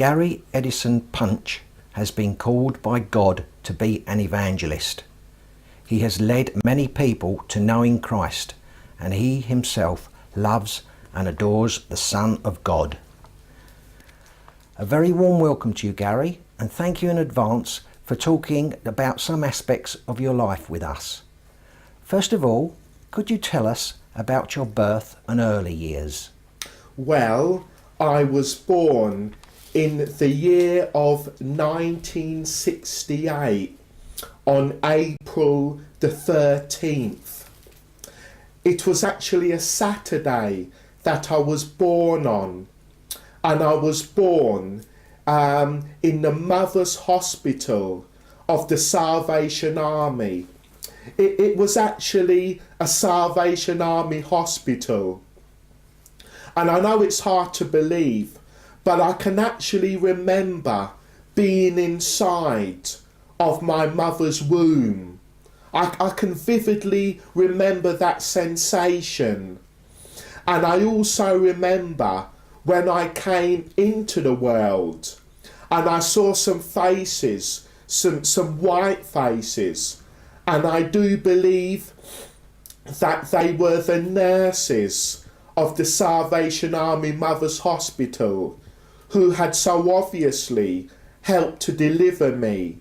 Gary Edison Punch has been called by God to be an evangelist. He has led many people to knowing Christ, and he himself loves and adores the Son of God. A very warm welcome to you, Gary, and thank you in advance for talking about some aspects of your life with us. First of all, could you tell us about your birth and early years? Well, I was born in the year of 1968 on April the 13th. It was actually a Saturday that I was born on, and I was born in the Mothers' Hospital of the Salvation Army. It was actually a Salvation Army hospital. And I know it's hard to believe, but I can actually remember being inside of my mother's womb. I can vividly remember that sensation. And I also remember when I came into the world and I saw some faces, some white faces, and I do believe that they were the nurses of the Salvation Army Mothers' Hospital, who had so obviously helped to deliver me.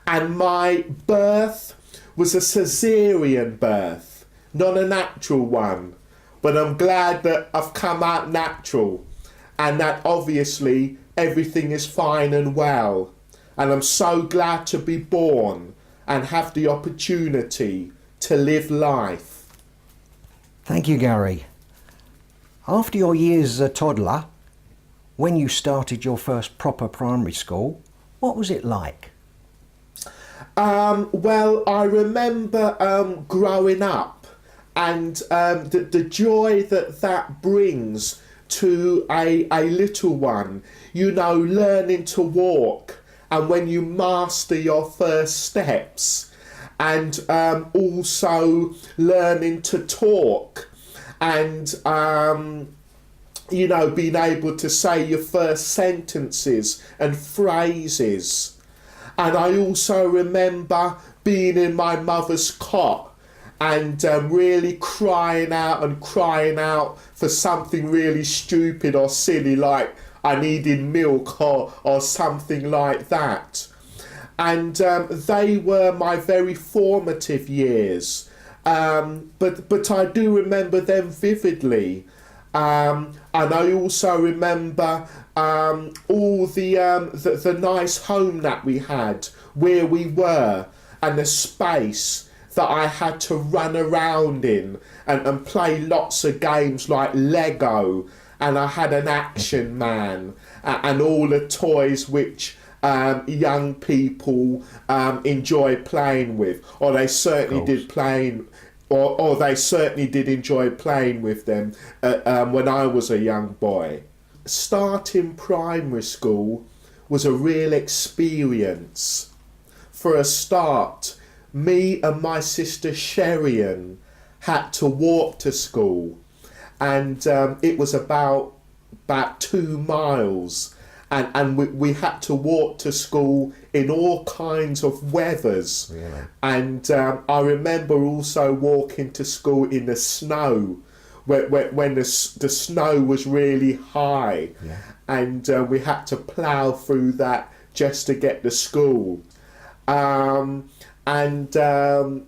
And my birth was a caesarean birth, not a natural one, but I'm glad that I've come out natural and that obviously everything is fine and well. And I'm so glad to be born and have the opportunity to live life. Thank you, Gary. After your years as a toddler, when you started your first proper primary school, what was it like? Well, I remember growing up and the joy that brings to a little one, you know, learning to walk, and when you master your first steps, and also learning to talk, and you know, being able to say your first sentences and phrases. And I also remember being in my mother's cot and really crying out for something really stupid or silly, like I needed milk or something like that. And they were my very formative years. But I do remember them vividly. And I also remember all the nice home that we had, where we were, and the space that I had to run around in and play lots of games like Lego, and I had an Action Man and all the toys which young people enjoy playing with, or they certainly did playing. Or they certainly did enjoy playing with them when I was a young boy. Starting primary school was a real experience. For a start, me and my sister Sherian had to walk to school, and it was about 2 miles. And we had to walk to school in all kinds of weathers. Really? And I remember also walking to school in the snow, when the snow was really high. Yeah. And we had to plough through that just to get to school. But that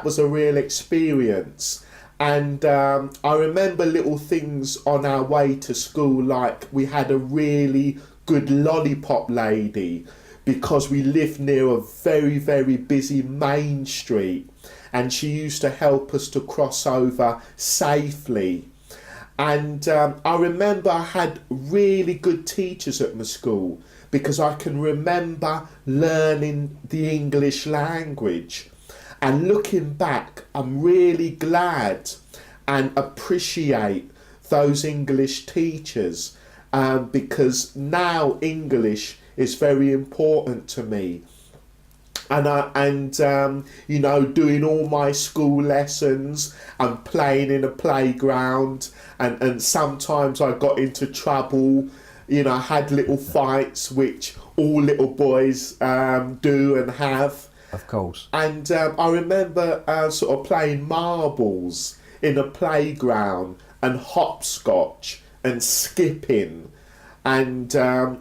was a real experience. And I remember little things on our way to school, like we had a really good lollipop lady, because we lived near a very, very busy main street, and she used to help us to cross over safely. And I remember I had really good teachers at my school, because I can remember learning the English language. And looking back, I'm really glad and appreciate those English teachers, because now English is very important to me. And you know, doing all my school lessons and playing in a playground, and sometimes I got into trouble you know, had little fights, which all little boys do and have. Of course. And I remember sort of playing marbles in a playground and hopscotch and skipping, and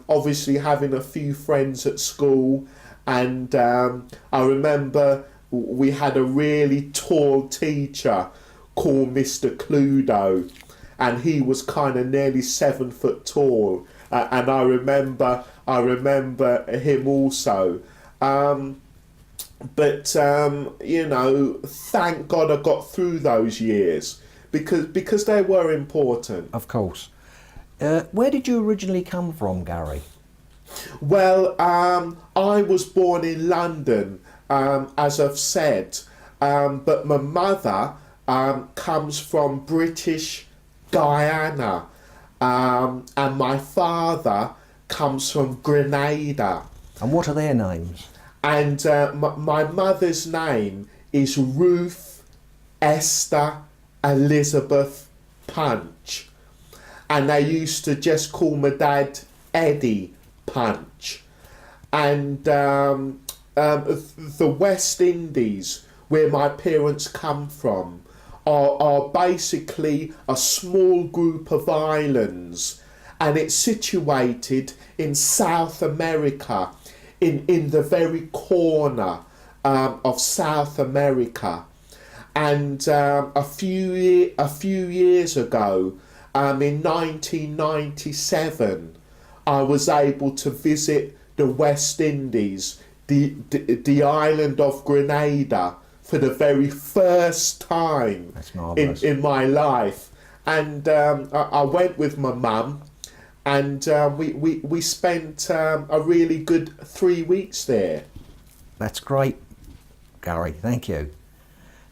obviously having a few friends at school. And I remember we had a really tall teacher called Mr. Cluedo, and he was kind of nearly 7 foot tall. And I remember him also. But you know, thank God I got through those years because they were important. Of course. Where did you originally come from, Gary? Well, I was born in London, as I've said, but my mother comes from British Guyana, and my father comes from Grenada. And what are their names? And my mother's name is Ruth Esther Elizabeth Punch. And they used to just call my dad Eddie Punch. And the West Indies, where my parents come from, are basically a small group of islands. And it's situated in South America, in the very corner of South America. And a few years ago, in 1997, I was able to visit the West Indies, the island of Grenada, for the very first time. That's marvellous. in my life. And I went with my mum, and we spent a really good 3 weeks there. That's great, Gary. Thank you.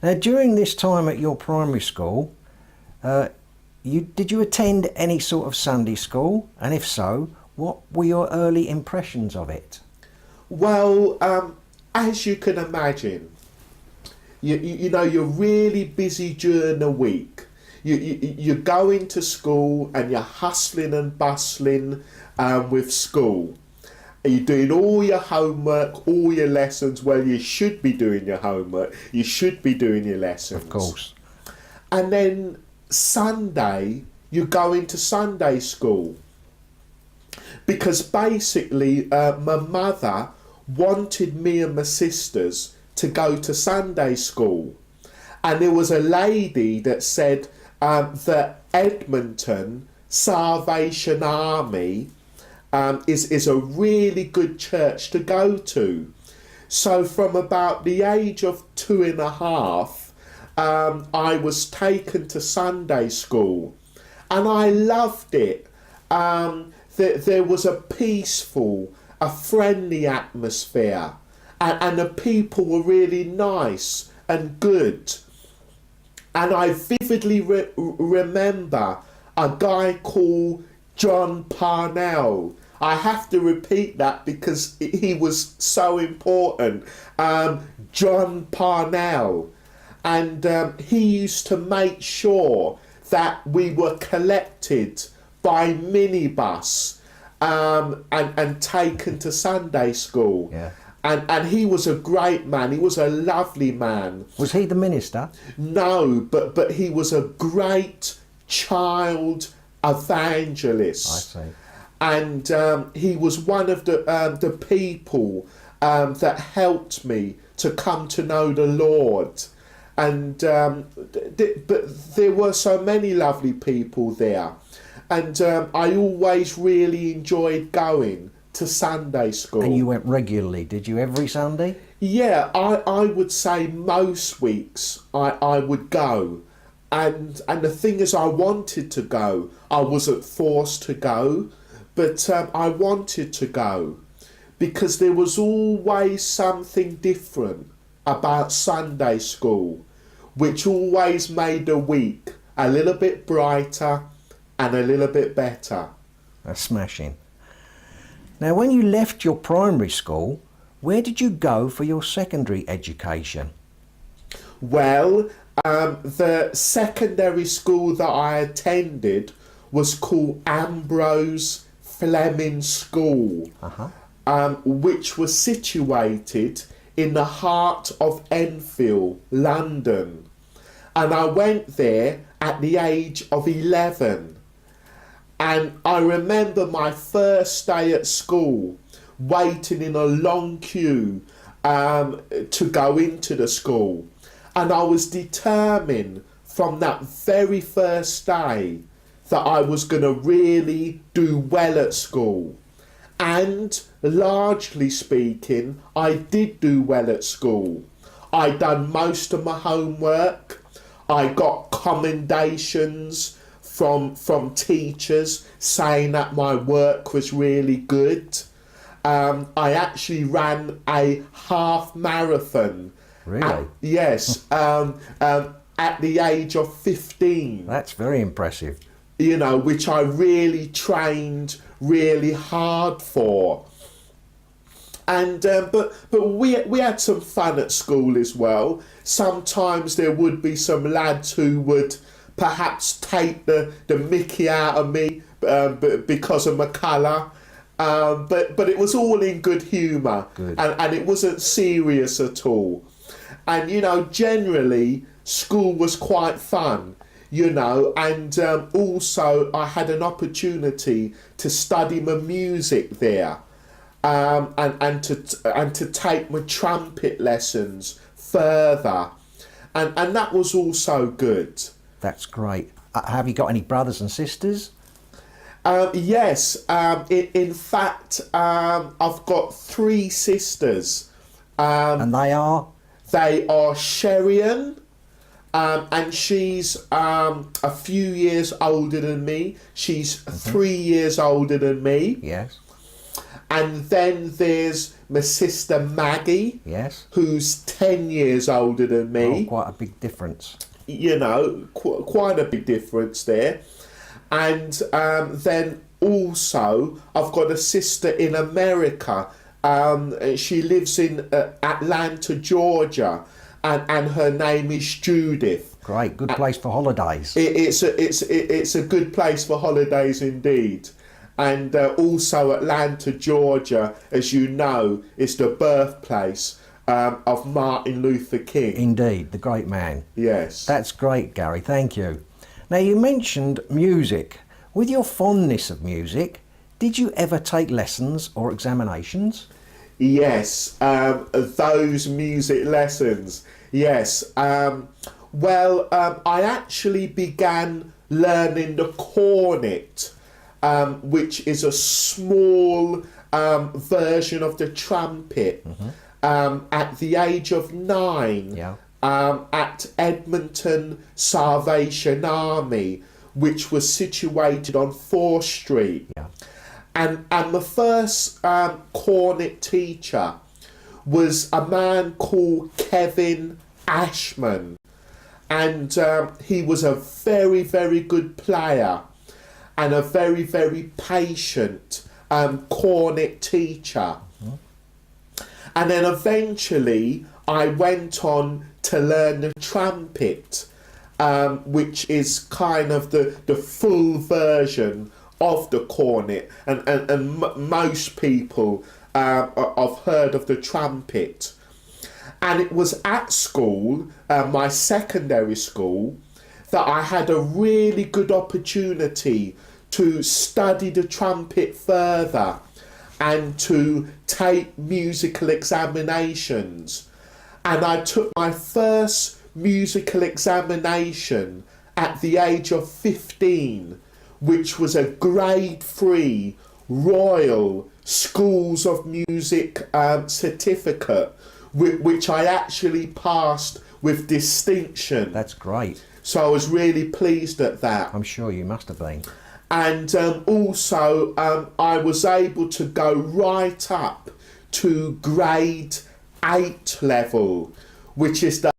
Now, during this time at your primary school, did you attend any sort of Sunday school? And if so, what were your early impressions of it? Well, as you can imagine, you know, you're really busy during the week. You're going to school and you're hustling and bustling with school. You're doing all your homework, all your lessons. Well, you should be doing your homework. You should be doing your lessons. Of course. And then Sunday, you're going to Sunday school. Because basically, my mother wanted me and my sisters to go to Sunday school. And there was a lady that said that Edmonton Salvation Army is a really good church to go to. So from about the age of 2.5, I was taken to Sunday school, and I loved it. There was a peaceful, a friendly atmosphere, and the people were really nice and good. And I vividly remember a guy called John Parnell. I have to repeat that because he was so important. John Parnell. And he used to make sure that we were collected by minibus and taken to Sunday school. Yeah. And he was a great man. He was a lovely man. Was he the minister? No, but he was a great child evangelist. I see. And he was one of the people that helped me to come to know the Lord. And but there were so many lovely people there. And I always really enjoyed going to Sunday school. And you went regularly, did you, every Sunday? Yeah, I would say most weeks I would go. And the thing is, I wanted to go. I wasn't forced to go, but I wanted to go because there was always something different about Sunday school, which always made the week a little bit brighter and a little bit better. That's smashing. Now, when you left your primary school, where did you go for your secondary education? Well, the secondary school that I attended was called Ambrose Fleming School, which was situated in the heart of Enfield, London. And I went there at the age of 11. And I remember my first day at school, waiting in a long queue to go into the school. And I was determined from that very first day that I was going to really do well at school. And largely speaking, I did do well at school. I done most of my homework. I got commendations from teachers saying that my work was really good. I actually ran a half marathon. Really? Yes, at the age of 15. That's very impressive. You know, which I really trained really hard for. And but we had some fun at school as well. Sometimes there would be some lads who would perhaps take the mickey out of me because of my colour. But it was all in good humour. And it wasn't serious at all. And, you know, generally, school was quite fun, you know, and also I had an opportunity to study my music there, and to take my trumpet lessons further, and that was also good. That's great. Have you got any brothers and sisters? Yes, in fact, I've got 3 sisters. And they are? They are Sherian, and she's a few years older than me. She's 3 years older than me. Yes. And then there's my sister Maggie. Yes. Who's 10 years older than me. Oh, quite a big difference. You know, quite a big difference there. And then also I've got a sister in America. She lives in Atlanta, Georgia, and her name is Judith. Great, good place for holidays. It's a good place for holidays indeed. And also Atlanta, Georgia, as you know, is the birthplace of Martin Luther King. Indeed, the great man. Yes. That's great, Gary, thank you. Now, you mentioned music. With your fondness of music, did you ever take lessons or examinations? Yes, those music lessons. Yes. Well, I actually began learning the cornet, which is a small version of the trumpet, at the age of 9. Yeah. At Edmonton Salvation Army, which was situated on 4th Street. Yeah. And my first cornet teacher was a man called Kevin Ashman. And he was a very, very good player and a very, very patient cornet teacher. And then eventually I went on to learn the trumpet, which is kind of the full version of the cornet, and most people have heard of the trumpet. And it was at school, my secondary school, that I had a really good opportunity to study the trumpet further and to take musical examinations. And I took my first musical examination at the age of 15, which was a grade 3 Royal Schools of Music certificate, which I actually passed with distinction. That's great. So I was really pleased at that. I'm sure you must have been. And also I was able to go right up to grade 8 level, which is the